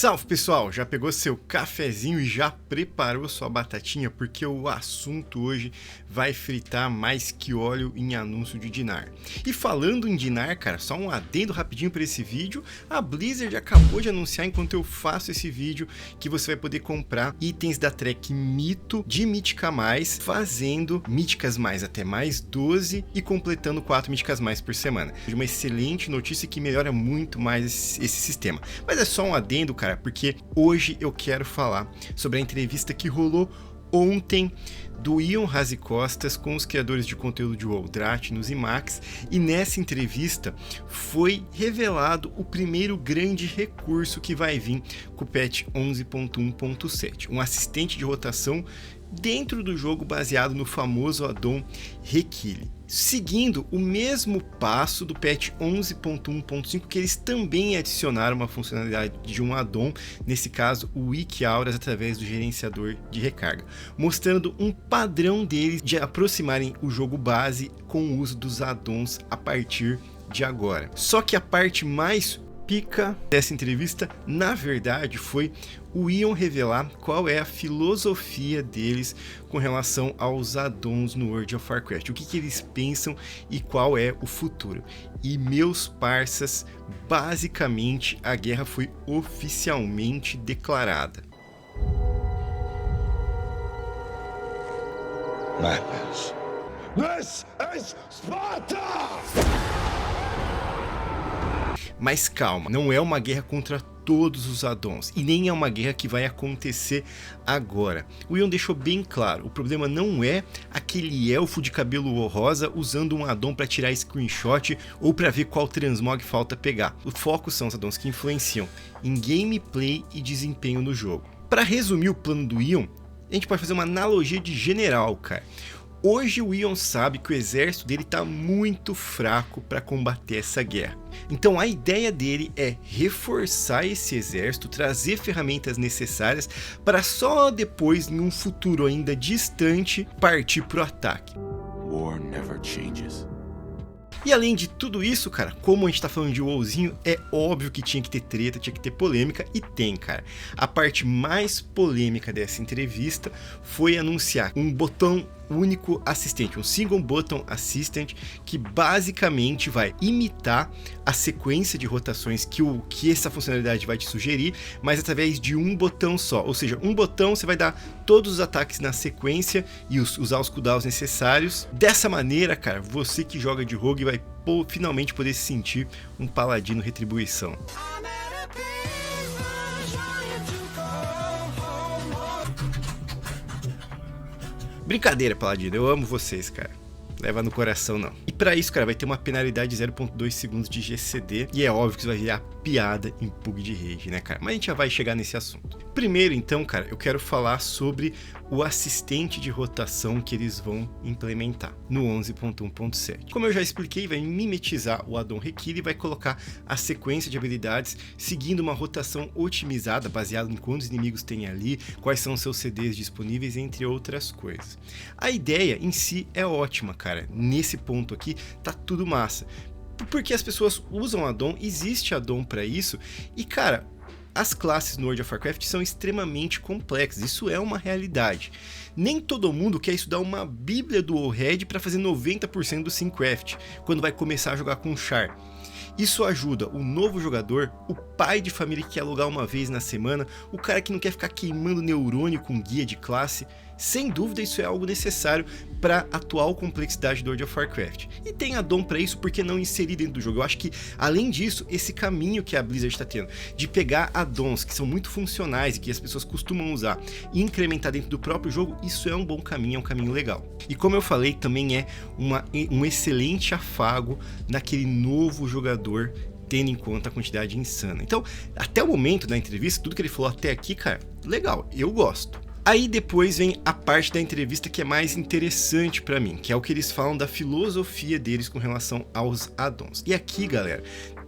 Salve pessoal, já pegou seu cafezinho e já preparou sua batatinha? Porque o assunto hoje vai fritar mais que óleo em anúncio de dinar. E falando em dinar, cara, só um adendo rapidinho para esse vídeo, a Blizzard acabou de anunciar enquanto eu faço esse vídeo que você vai poder comprar itens da Trek Mito de Mítica Mais, fazendo Míticas Mais até mais 12 e completando 4 Míticas Mais por semana. Uma excelente notícia que melhora muito mais esse sistema. Mas é só um adendo, cara, porque hoje eu quero falar sobre a entrevista que rolou ontem do Ion Razicostas com os criadores de conteúdo de WoW, Dratnos e Max, e nessa entrevista foi revelado o primeiro grande recurso que vai vir com o patch 11.1.7, um assistente de rotação dentro do jogo baseado no famoso addon Requile, seguindo o mesmo passo do patch 11.1.5, que eles também adicionaram uma funcionalidade de um addon, nesse caso o Wiki Auras, através do gerenciador de recarga, mostrando um padrão deles de aproximarem o jogo base com o uso dos addons a partir de agora. Só que a parte mais pica dessa entrevista, na verdade, foi o Ion revelar qual é a filosofia deles com relação aos addons no World of Warcraft, o que eles pensam e qual é o futuro. E meus parças, basicamente a guerra foi oficialmente declarada. Madness. This is Sparta! Mas calma, não é uma guerra contra todos os addons, e nem é uma guerra que vai acontecer agora. O Ion deixou bem claro, o problema não é aquele elfo de cabelo rosa usando um addon para tirar screenshot ou para ver qual transmog falta pegar. O foco são os addons que influenciam em gameplay e desempenho no jogo. Para resumir o plano do Ion, a gente pode fazer uma analogia de general, cara. Hoje o Ion sabe que o exército dele está muito fraco para combater essa guerra. Então a ideia dele é reforçar esse exército, trazer ferramentas necessárias para só depois, em um futuro ainda distante, partir para o ataque. War never changes. E além de tudo isso, cara, como a gente tá falando de WoWzinho, é óbvio que tinha que ter treta, tinha que ter polêmica, e tem, cara. A parte mais polêmica dessa entrevista foi anunciar um botão único assistente, um single button assistant, que basicamente vai imitar a sequência de rotações que essa funcionalidade vai te sugerir, mas através de um botão só. Ou seja, um botão você vai dar todos os ataques na sequência e usar os cooldowns necessários. Dessa maneira, cara, você que joga de rogue vai finalmente poder se sentir um paladino retribuição. Brincadeira, paladino, eu amo vocês, cara. Leva no coração, não. E pra isso, cara, vai ter uma penalidade de 0.2 segundos de GCD. E é óbvio que isso vai virar piada em PUBG de rage, né, cara? Mas a gente já vai chegar nesse assunto. Primeiro, então, cara, eu quero falar sobre o assistente de rotação que eles vão implementar no 11.1.7. Como eu já expliquei, vai mimetizar o addon Requile e vai colocar a sequência de habilidades seguindo uma rotação otimizada, baseada em quantos inimigos tem ali, quais são os seus CDs disponíveis, entre outras coisas. A ideia em si é ótima, cara. Nesse ponto aqui tá tudo massa, porque as pessoas usam addon, existe addon para isso, e cara, as classes no World of Warcraft são extremamente complexas, isso é uma realidade. Nem todo mundo quer estudar uma bíblia do Warhead para fazer 90% do Syncraft, quando vai começar a jogar com Char. Isso ajuda o novo jogador, o pai de família que quer alugar uma vez na semana, o cara que não quer ficar queimando neurônio com guia de classe. Sem dúvida isso é algo necessário para a atual complexidade do World of Warcraft. E tem addon para isso, por que não inserir dentro do jogo? Eu acho que, além disso, esse caminho que a Blizzard está tendo, de pegar addons que são muito funcionais e que as pessoas costumam usar e incrementar dentro do próprio jogo, isso é um bom caminho, é um caminho legal. E como eu falei, também é um excelente afago naquele novo jogador, tendo em conta a quantidade insana. Então, até o momento da entrevista, tudo que ele falou até aqui, cara, legal, eu gosto. Aí depois vem a parte da entrevista que é mais interessante pra mim, que é o que eles falam da filosofia deles com relação aos addons. E aqui, galera,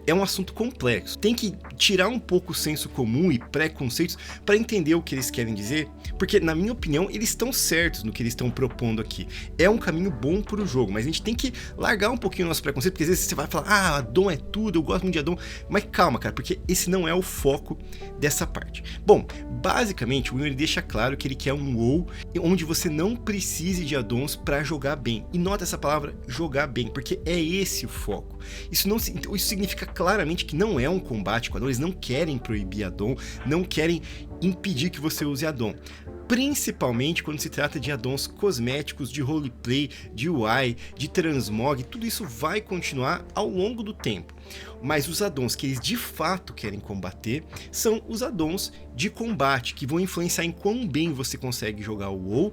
é um assunto complexo. Tem que tirar um pouco o senso comum e preconceitos para entender o que eles querem dizer, porque, na minha opinião, eles estão certos no que eles estão propondo aqui. É um caminho bom para o jogo, mas a gente tem que largar um pouquinho o nosso preconceito, porque às vezes você vai falar, ah, addon é tudo, eu gosto muito de addon, mas calma, cara, porque esse não é o foco dessa parte. Bom, basicamente, o Will ele deixa claro que ele quer um WoW onde você não precise de addons para jogar bem. E nota essa palavra, jogar bem, porque é esse o foco. Isso significa claramente que não é um combate com addon, eles não querem proibir addon, não querem impedir que você use addon. Principalmente quando se trata de addons cosméticos, de roleplay, de UI, de transmog, tudo isso vai continuar ao longo do tempo. Mas os addons que eles de fato querem combater são os addons de combate, que vão influenciar em quão bem você consegue jogar o WoW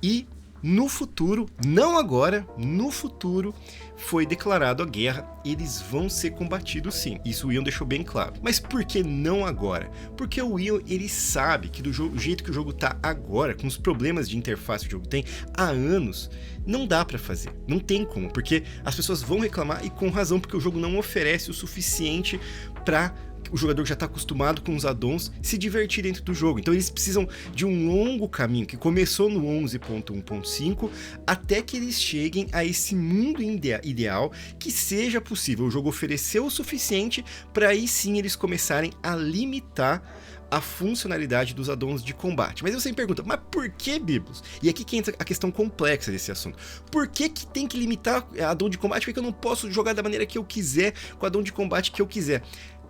e no futuro, não agora, no futuro, foi declarado a guerra, eles vão ser combatidos sim, isso o Ion deixou bem claro. Mas por que não agora? Porque o Ion, ele sabe que do jeito que o jogo tá agora, com os problemas de interface que o jogo tem há anos, não dá pra fazer, não tem como, porque as pessoas vão reclamar e com razão, porque o jogo não oferece o suficiente pra o jogador que já está acostumado com os addons se divertir dentro do jogo. Então eles precisam de um longo caminho que começou no 11.1.5 até que eles cheguem a esse mundo ideal que seja possível o jogo oferecer o suficiente para aí sim eles começarem a limitar a funcionalidade dos addons de combate. Mas você me pergunta, mas por que, Biblos? E aqui que entra a questão complexa desse assunto. Por que tem que limitar a addon de combate? Porque eu não posso jogar da maneira que eu quiser, com a addon de combate que eu quiser.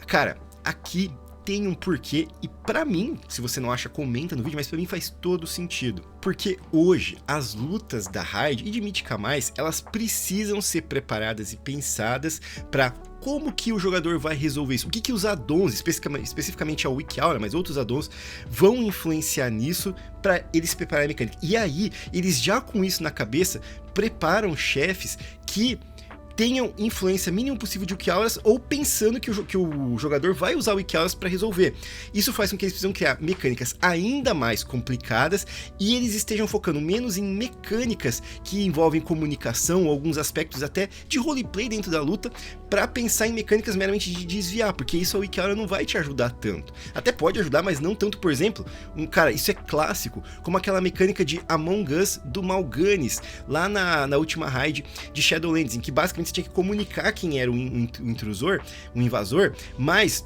Cara, aqui tem um porquê e pra mim, se você não acha, comenta no vídeo, mas pra mim faz todo sentido. Porque hoje, as lutas da Raid e de Mítica+, elas precisam ser preparadas e pensadas pra como que o jogador vai resolver isso. O que os addons, especificamente a Wiki Aura, mas outros addons, vão influenciar nisso para eles prepararem a mecânica. E aí, eles já com isso na cabeça, preparam chefes que tenham influência mínima possível de Wiki Auras ou pensando que o jogador vai usar o Wiki Auras para resolver. Isso faz com que eles precisam criar mecânicas ainda mais complicadas e eles estejam focando menos em mecânicas que envolvem comunicação ou alguns aspectos até de roleplay dentro da luta para pensar em mecânicas meramente de desviar, porque isso a Wiki Aura não vai te ajudar tanto. Até pode ajudar, mas não tanto, por exemplo, cara, isso é clássico, como aquela mecânica de Among Us do Mal'Ganis, lá na última raid de Shadowlands, em que basicamente você tinha que comunicar quem era o intrusor, o invasor, mas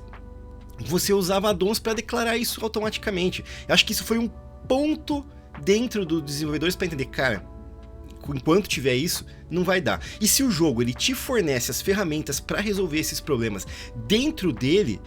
você usava addons para declarar isso automaticamente. Eu acho que isso foi um ponto dentro dos desenvolvedores para entender, cara, enquanto tiver isso, não vai dar. E se o jogo ele te fornece as ferramentas para resolver esses problemas dentro dele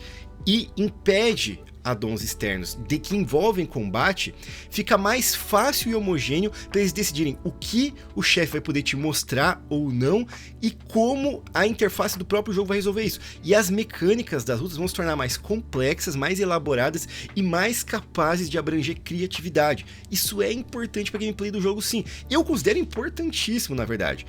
e impede addons externos que envolvem combate, fica mais fácil e homogêneo para eles decidirem o que o chefe vai poder te mostrar ou não e como a interface do próprio jogo vai resolver isso. E as mecânicas das lutas vão se tornar mais complexas, mais elaboradas e mais capazes de abranger criatividade. Isso é importante para a gameplay do jogo, sim. Eu considero importantíssimo, na verdade.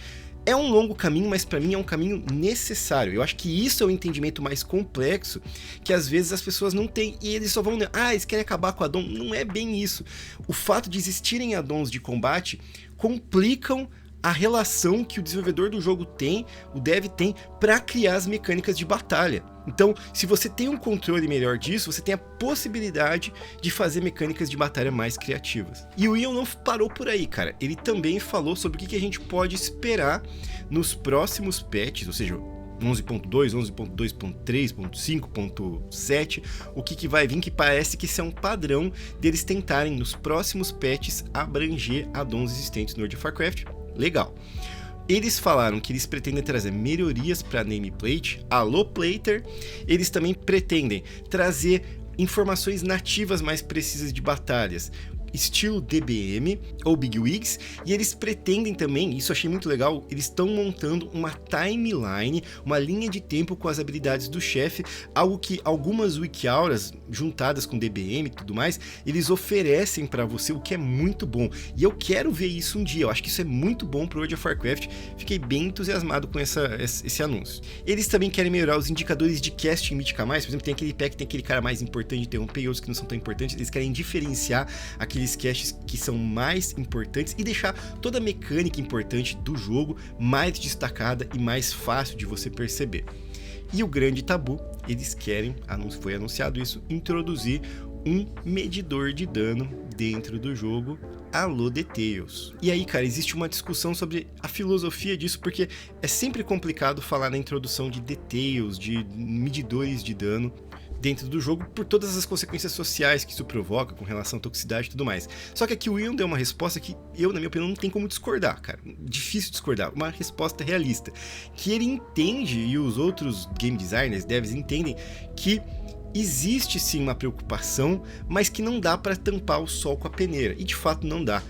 É um longo caminho, mas para mim é um caminho necessário. Eu acho que isso é o entendimento mais complexo que às vezes as pessoas não têm e eles só vão, eles querem acabar com addon. Não é bem isso. O fato de existirem addons de combate complicam a relação que o desenvolvedor do jogo tem, o dev tem, para criar as mecânicas de batalha. Então, se você tem um controle melhor disso, você tem a possibilidade de fazer mecânicas de batalha mais criativas. E o Ion não parou por aí, cara. Ele também falou sobre o que a gente pode esperar nos próximos patches, ou seja, 11.2, 11.2.3, 5.7, o que vai vir, que parece que isso é um padrão deles tentarem nos próximos patches abranger addons existentes no World of Warcraft. Legal. Eles falaram que eles pretendem trazer melhorias para a nameplate, alô Plater. Eles também pretendem trazer informações nativas mais precisas de batalhas, estilo DBM ou Bigwigs, e eles pretendem também, isso eu achei muito legal, eles estão montando uma timeline, uma linha de tempo com as habilidades do chefe, algo que algumas Wiki Auras juntadas com DBM e tudo mais, eles oferecem para você, o que é muito bom, e eu quero ver isso um dia. Eu acho que isso é muito bom pro World of Warcraft, fiquei bem entusiasmado com esse anúncio. Eles também querem melhorar os indicadores de casting em Mítica+, por exemplo, tem aquele pack, tem aquele cara mais importante de interromper e outros que não são tão importantes, eles querem diferenciar aqueles caches que são mais importantes e deixar toda a mecânica importante do jogo mais destacada e mais fácil de você perceber. E o grande tabu, eles querem, foi anunciado isso, introduzir um medidor de dano dentro do jogo, alô Details. E aí, cara, existe uma discussão sobre a filosofia disso, porque é sempre complicado falar na introdução de Details, de medidores de dano dentro do jogo, por todas as consequências sociais que isso provoca com relação à toxicidade e tudo mais. Só que aqui o Ion deu uma resposta que eu, na minha opinião, não tem como discordar, cara. Difícil discordar. Uma resposta realista. Que ele entende, e os outros game designers, devs, entendem que existe sim uma preocupação, mas que não dá para tampar o sol com a peneira. E de fato não dá.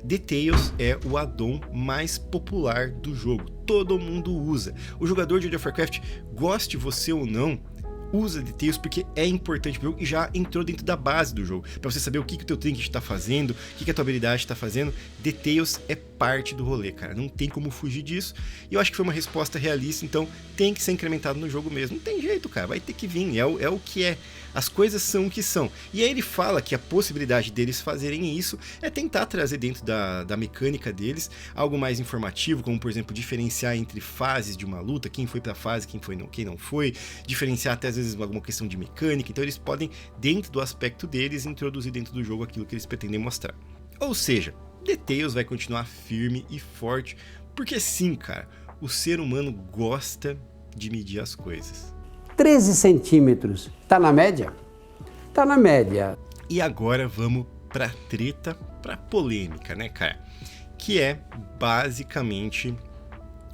Details é o addon mais popular do jogo. Todo mundo usa. O jogador de World of Warcraft, goste você ou não, usa Details porque é importante pro jogo e já entrou dentro da base do jogo. Pra você saber o que o teu trinket tá fazendo, o que a tua habilidade tá fazendo, Details é parte do rolê, cara. Não tem como fugir disso. E eu acho que foi uma resposta realista, então tem que ser incrementado no jogo mesmo. Não tem jeito, cara. Vai ter que vir. É o que é. As coisas são o que são. E aí ele fala que a possibilidade deles fazerem isso é tentar trazer dentro da mecânica deles algo mais informativo, como por exemplo diferenciar entre fases de uma luta, quem foi pra fase, quem não foi, diferenciar até às vezes alguma questão de mecânica. Então eles podem, dentro do aspecto deles, introduzir dentro do jogo aquilo que eles pretendem mostrar. Ou seja, Details vai continuar firme e forte, porque sim, cara, o ser humano gosta de medir as coisas. 13 centímetros, tá na média? Tá na média. E agora vamos pra treta, pra polêmica, né, cara? Que é basicamente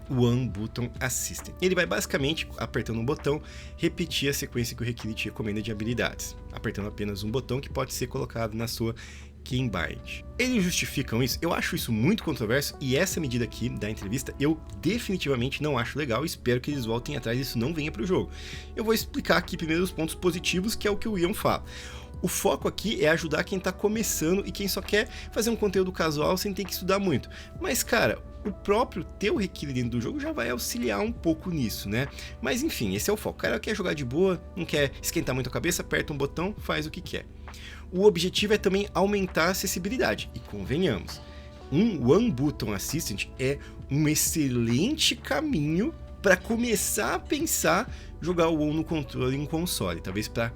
o One Button Assistant. Ele vai basicamente, apertando um botão, repetir a sequência que o Requilite recomenda de habilidades, apertando apenas um botão que pode ser colocado na sua Keybind. Eles justificam isso? Eu acho isso muito controverso, e essa medida aqui da entrevista eu definitivamente não acho legal, e espero que eles voltem atrás e isso não venha para o jogo. Eu vou explicar aqui primeiro os pontos positivos, que é o que o Ion fala. O foco aqui é ajudar quem tá começando e quem só quer fazer um conteúdo casual sem ter que estudar muito. Mas, cara, o próprio teu requile dentro do jogo já vai auxiliar um pouco nisso, né? Mas enfim, esse é o foco. O cara quer jogar de boa, não quer esquentar muito a cabeça, aperta um botão, faz o que quer. O objetivo é também aumentar a acessibilidade. E convenhamos, um One Button Assistant é um excelente caminho para começar a pensar jogar o WoW no controle em um console, talvez para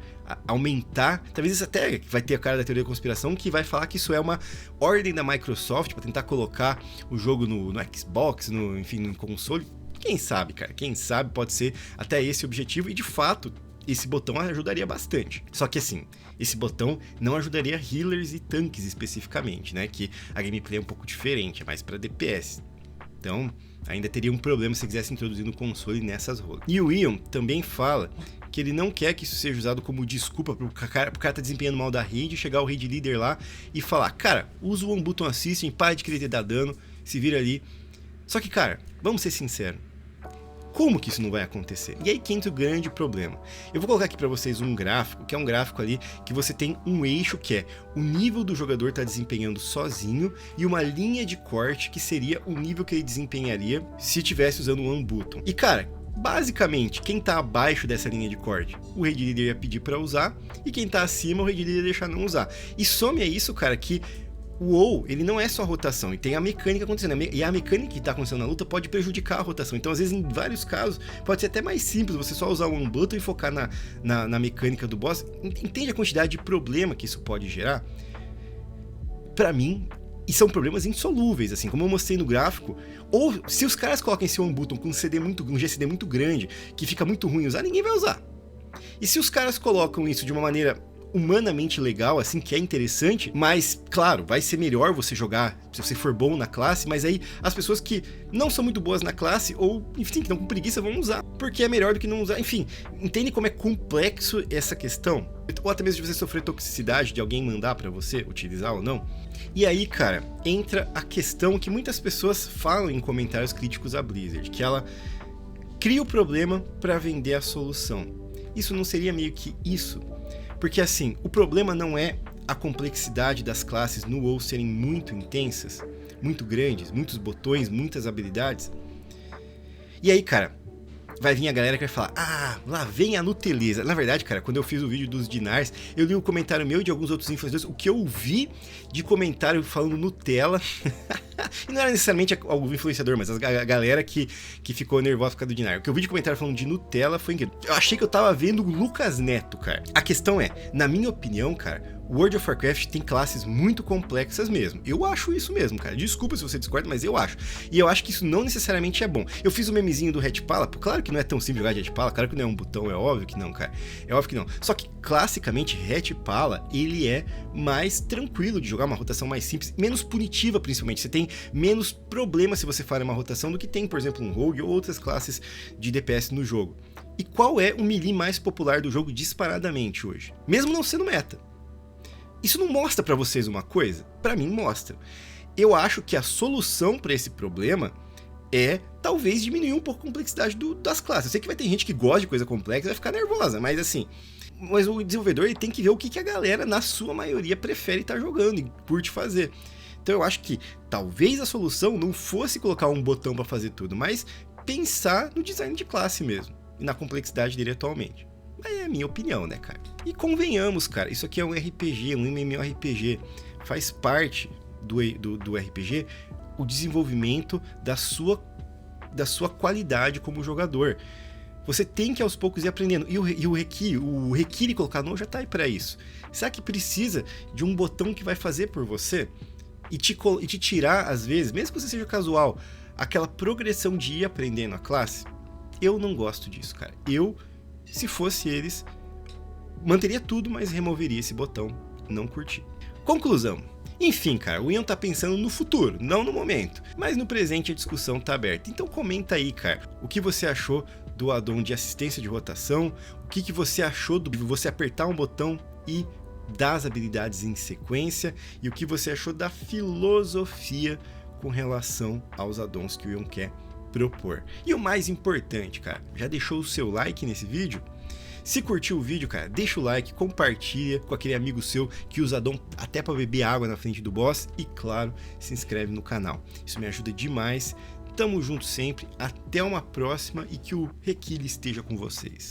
aumentar, talvez isso até vai ter a cara da teoria da conspiração que vai falar que isso é uma ordem da Microsoft para tentar colocar o jogo no Xbox, enfim, no console. Quem sabe, cara, quem sabe pode ser até esse o objetivo, e de fato esse botão ajudaria bastante. Só que assim, esse botão não ajudaria healers e tanques especificamente, né, que a gameplay é um pouco diferente, é mais para DPS. Então, ainda teria um problema se quisesse introduzir no console nessas rolas. E o Ion também fala que ele não quer que isso seja usado como desculpa pro cara tá desempenhando mal da raid, chegar o raid leader lá e falar: cara, usa o One Button Assistant, para de querer dar dano, se vira ali. Só que, cara, vamos ser sinceros, como que isso não vai acontecer? E aí que entra o grande problema. Eu vou colocar aqui para vocês um gráfico, que é um gráfico ali que você tem um eixo que é o nível do jogador tá desempenhando sozinho e uma linha de corte que seria o nível que ele desempenharia se estivesse usando o One Button. E cara, basicamente, quem tá abaixo dessa linha de corte, o raid leader ia pedir para usar, e quem tá acima, o raid leader ia deixar não usar. E some a isso, cara, que o WoW, ele não é só rotação, e tem a mecânica acontecendo, e a mecânica que está acontecendo na luta pode prejudicar a rotação. Então, às vezes, em vários casos, pode ser até mais simples você só usar o One Button e focar na mecânica do boss. Entende a quantidade de problema que isso pode gerar? Pra mim, e são problemas insolúveis, assim, como eu mostrei no gráfico. Ou, se os caras colocam esse One Button com um GCD muito grande, que fica muito ruim usar, ninguém vai usar. E se os caras colocam isso de uma maneira humanamente legal, assim, que é interessante, mas, claro, vai ser melhor você jogar se você for bom na classe, mas aí as pessoas que não são muito boas na classe, ou, enfim, que estão com preguiça, vão usar, porque é melhor do que não usar. Enfim, entende como é complexo essa questão? Ou até mesmo de você sofrer toxicidade, de alguém mandar pra você utilizar ou não. E aí, cara, entra a questão que muitas pessoas falam em comentários críticos à Blizzard, que ela cria o problema pra vender a solução. Isso não seria meio que isso? Porque assim, o problema não é a complexidade das classes no WoW serem muito intensas, muito grandes, muitos botões, muitas habilidades. E aí, cara, vai vir a galera que vai falar, ah, lá vem a Nuteleza. Na verdade, cara, quando eu fiz o vídeo dos dinars, eu li o comentário meu e de alguns outros influenciadores, o que eu vi de comentário falando Nutella, e não era necessariamente algum influenciador, mas a galera que ficou nervosa por causa do dinar. O que eu vi de comentário falando de Nutella foi incrível. Eu achei que eu tava vendo o Lucas Neto, cara. A questão é, na minha opinião, cara, World of Warcraft tem classes muito complexas mesmo. Eu acho isso mesmo, cara. Desculpa se você discorda, mas eu acho. E eu acho que isso não necessariamente é bom. Eu fiz o memezinho do Hatpala, claro que não é tão simples jogar de Hatpala, claro que não é um botão, é óbvio que não, cara. É óbvio que não. Só que, classicamente, Hatpala, ele é mais tranquilo de jogar, uma rotação mais simples, menos punitiva, principalmente. Você tem menos problema se você falha uma rotação do que tem, por exemplo, um Rogue ou outras classes de DPS no jogo. E qual é o melee mais popular do jogo disparadamente hoje? Mesmo não sendo meta. Isso não mostra pra vocês uma coisa? Pra mim mostra. Eu acho que a solução pra esse problema é talvez diminuir um pouco a complexidade das classes. Eu sei que vai ter gente que gosta de coisa complexa e vai ficar nervosa, mas assim... Mas o desenvolvedor ele tem que ver o que a galera, na sua maioria, prefere estar jogando e curte fazer. Então eu acho que talvez a solução não fosse colocar um botão pra fazer tudo, mas pensar no design de classe mesmo. E na complexidade dele atualmente. É a minha opinião, né, cara? E convenhamos, cara, isso aqui é um RPG, um MMORPG. Faz parte do RPG o desenvolvimento da sua qualidade como jogador. Você tem que aos poucos ir aprendendo. E o Require colocar no já tá aí pra isso. Será que precisa de um botão que vai fazer por você? E te tirar, às vezes, mesmo que você seja casual, aquela progressão de ir aprendendo a classe? Eu não gosto disso, cara. Se fosse eles, manteria tudo, mas removeria esse botão. Não curti. Conclusão. Enfim, cara, o Ian tá pensando no futuro, não no momento. Mas no presente a discussão tá aberta. Então comenta aí, cara, o que você achou do addon de assistência de rotação, o que você achou de você apertar um botão e dar as habilidades em sequência, e o que você achou da filosofia com relação aos addons que o Ian quer propor. E o mais importante, cara, já deixou o seu like nesse vídeo? Se curtiu o vídeo, cara, deixa o like, compartilha com aquele amigo seu que usa addon até para beber água na frente do boss e, claro, se inscreve no canal. Isso me ajuda demais. Tamo junto sempre, até uma próxima e que o Requile esteja com vocês.